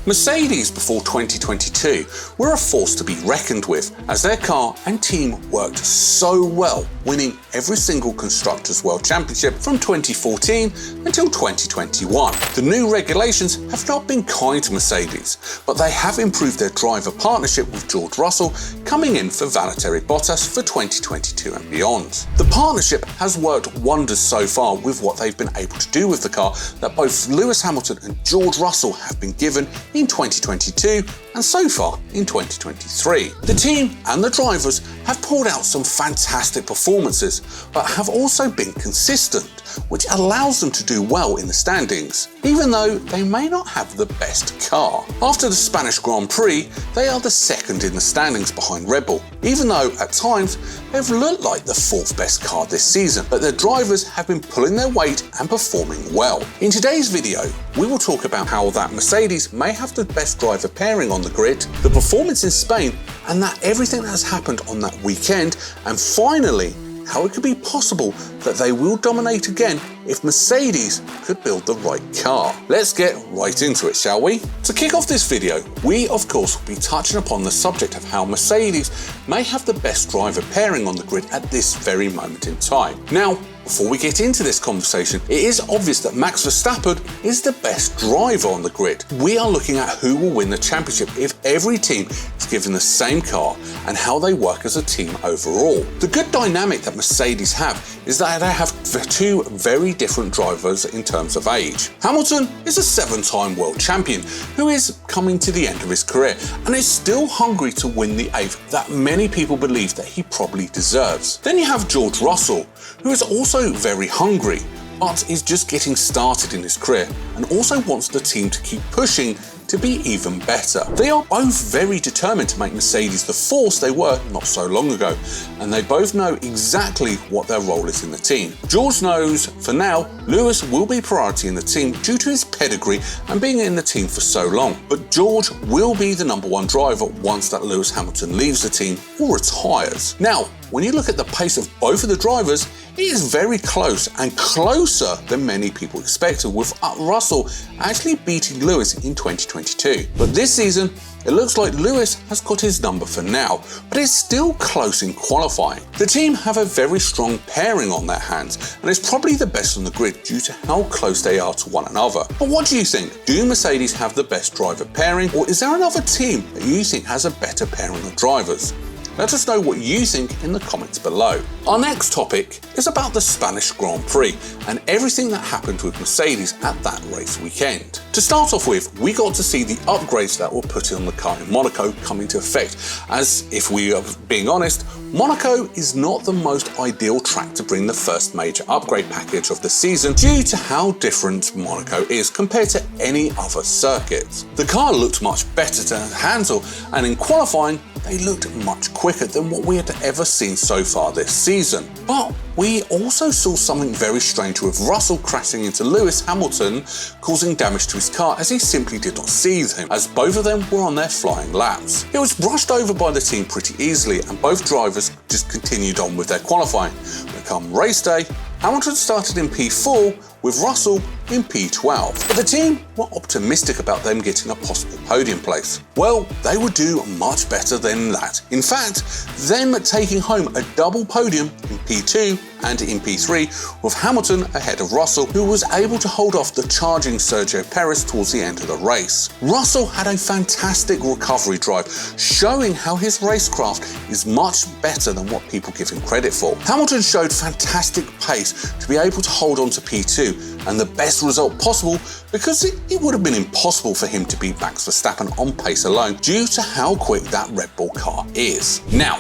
Mercedes before 2022 were a force to be reckoned with, as their car and team worked so well, winning every single Constructors' World Championship from 2014 until 2021. The new regulations have not been kind to Mercedes, but they have improved their driver partnership with George Russell, coming in for Valterria Bottas for 2022 and beyond. The partnership has worked wonders so far with what they've been able to do with the car that both Lewis Hamilton and George Russell have been given in 2022 and so far in 2023. The team and the drivers have pulled out some fantastic performances, but have also been consistent, which allows them to do well in the standings, even though they may not have the best car. After the Spanish Grand Prix, they are the second in the standings behind Red Bull, even though at times they've looked like the fourth best car this season, but their drivers have been pulling their weight and performing well. In today's video, we will talk about how that Mercedes may have the best driver pairing on the grid, the performance in Spain, and that everything that has happened on that weekend, and finally, how it could be possible that they will dominate again if Mercedes could build the right car. Let's get right into it, shall we? To kick off this video, we of course will be touching upon the subject of how Mercedes may have the best driver pairing on the grid at this very moment in time. Now, before we get into this conversation, it is obvious that Max Verstappen is the best driver on the grid. We are looking at who will win the championship if every team is given the same car and how they work as a team overall. The good dynamic that Mercedes have is that they have two very different drivers in terms of age. Hamilton is a 7-time world champion who is coming to the end of his career and is still hungry to win the 8th that many people believe that he probably deserves. Then you have George Russell, who is also very hungry, but is just getting started in his career and also wants the team to keep pushing to be even better. They are both very determined to make Mercedes the force they were not so long ago, and they both know exactly what their role is in the team. George knows, for now, Lewis will be priority in the team due to his pedigree and being in the team for so long, but George will be the #1 driver once that Lewis Hamilton leaves the team or retires. Now, when you look at the pace of both of the drivers, it is very close and closer than many people expected, with Russell actually beating Lewis in 2022. But this season, it looks like Lewis has got his number for now, but it's still close in qualifying. The team have a very strong pairing on their hands, and it's probably the best on the grid due to how close they are to one another. But what do you think? Do Mercedes have the best driver pairing, or is there another team that you think has a better pairing of drivers? Let us know what you think in the comments below. Our next topic is about the Spanish Grand Prix and everything that happened with Mercedes at that race weekend. To start off with, we got to see the upgrades that were put on the car in Monaco come into effect, as if we are being honest, Monaco is not the most ideal track to bring the first major upgrade package of the season due to how different Monaco is compared to any other circuit. The car looked much better to handle, and in qualifying, they looked much quicker than what we had ever seen so far this season. But we also saw something very strange with Russell crashing into Lewis Hamilton, causing damage to his car as he simply did not see him, as both of them were on their flying laps. It was brushed over by the team pretty easily, and both drivers just continued on with their qualifying. But come race day, Hamilton started in P4 with Russell in P12, but the team were optimistic about them getting a possible podium place. Well, they would do much better than that. In fact, them taking home a double podium in P2 and in P3, with Hamilton ahead of Russell, who was able to hold off the charging Sergio Perez towards the end of the race. Russell had a fantastic recovery drive, showing how his racecraft is much better than what people give him credit for. Hamilton showed fantastic pace to be able to hold on to P2, and the best result possible because it would have been impossible for him to beat Max Verstappen on pace alone due to how quick that Red Bull car is. Now,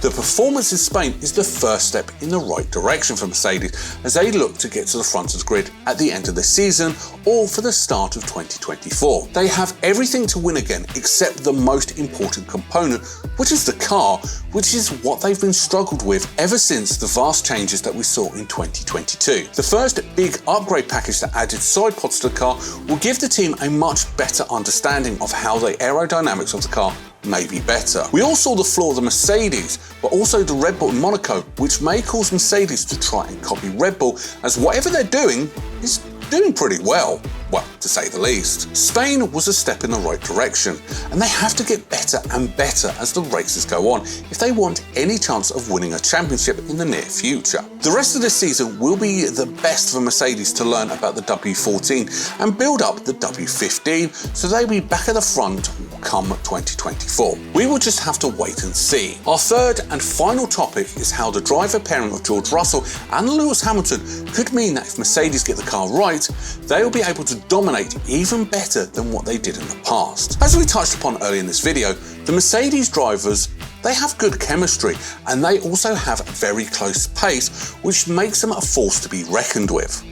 the performance in Spain is the first step in the right direction for Mercedes as they look to get to the front of the grid at the end of the season or for the start of 2024. They have everything to win again except the most important component, which is the car, which is what they've been struggled with ever since the vast changes that we saw in 2022. The first big upgrade package that added side pods to the car will give the team a much better understanding of how the aerodynamics of the car may be better. We all saw the flaw of the Mercedes, but also the Red Bull in Monaco, which may cause Mercedes to try and copy Red Bull, as whatever they're doing is doing pretty well. Well, to say the least. Spain was a step in the right direction, and they have to get better and better as the races go on if they want any chance of winning a championship in the near future. The rest of this season will be the best for Mercedes to learn about the W14 and build up the W15 so they'll be back at the front come 2024. We will just have to wait and see. Our third and final topic is how the driver pairing of George Russell and Lewis Hamilton could mean that if Mercedes get the car right, they will be able to dominate even better than what they did in the past. As we touched upon earlier in this video, the Mercedes drivers, they have good chemistry and they also have very close pace, which makes them a force to be reckoned with.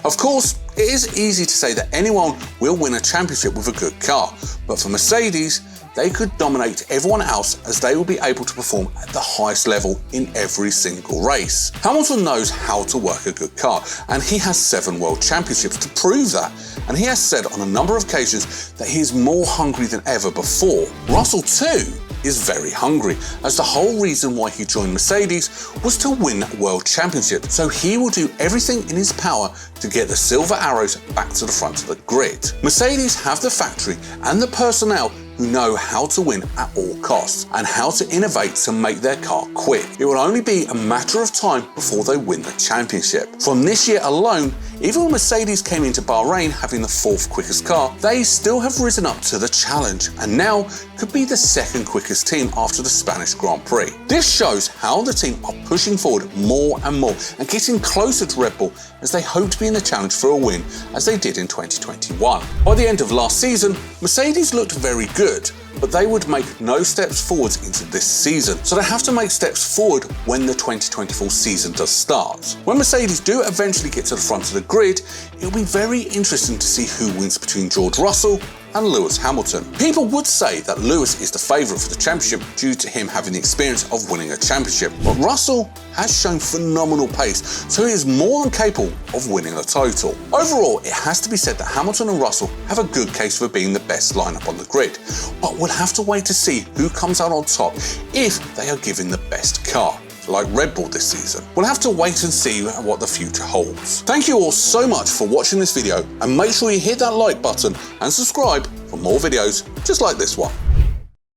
Of course, it is easy to say that anyone will win a championship with a good car, but for Mercedes, they could dominate everyone else as they will be able to perform at the highest level in every single race. Hamilton knows how to work a good car, and he has 7 world championships to prove that, and he has said on a number of occasions that he is more hungry than ever before. Russell too is very hungry, as the whole reason why he joined Mercedes was to win a world championship, so he will do everything in his power to get the silver arrows back to the front of the grid. Mercedes have the factory and the personnel who know how to win at all costs and how to innovate to make their car quick. It will only be a matter of time before they win the championship. From this year alone, even when Mercedes came into Bahrain having the 4th quickest car, they still have risen up to the challenge and now could be the 2nd quickest team after the Spanish Grand Prix. This shows how the team are pushing forward more and more and getting closer to Red Bull as they hope to be in the challenge for a win as they did in 2021. By the end of last season, Mercedes looked very good, but they would make no steps forwards into this season, so they have to make steps forward when the 2024 season does start. When Mercedes do eventually get to the front of the grid, it'll be very interesting to see who wins between George Russell and Lewis Hamilton. People would say that Lewis is the favourite for the championship due to him having the experience of winning a championship, but Russell has shown phenomenal pace, so he is more than capable of winning a total. Overall, it has to be said that Hamilton and Russell have a good case for being the best lineup on the grid, but we'll have to wait to see who comes out on top if they are given the best car, like Red Bull this season. We'll have to wait and see what the future holds. Thank you all so much for watching this video, and make sure you hit that like button and subscribe for more videos just like this one.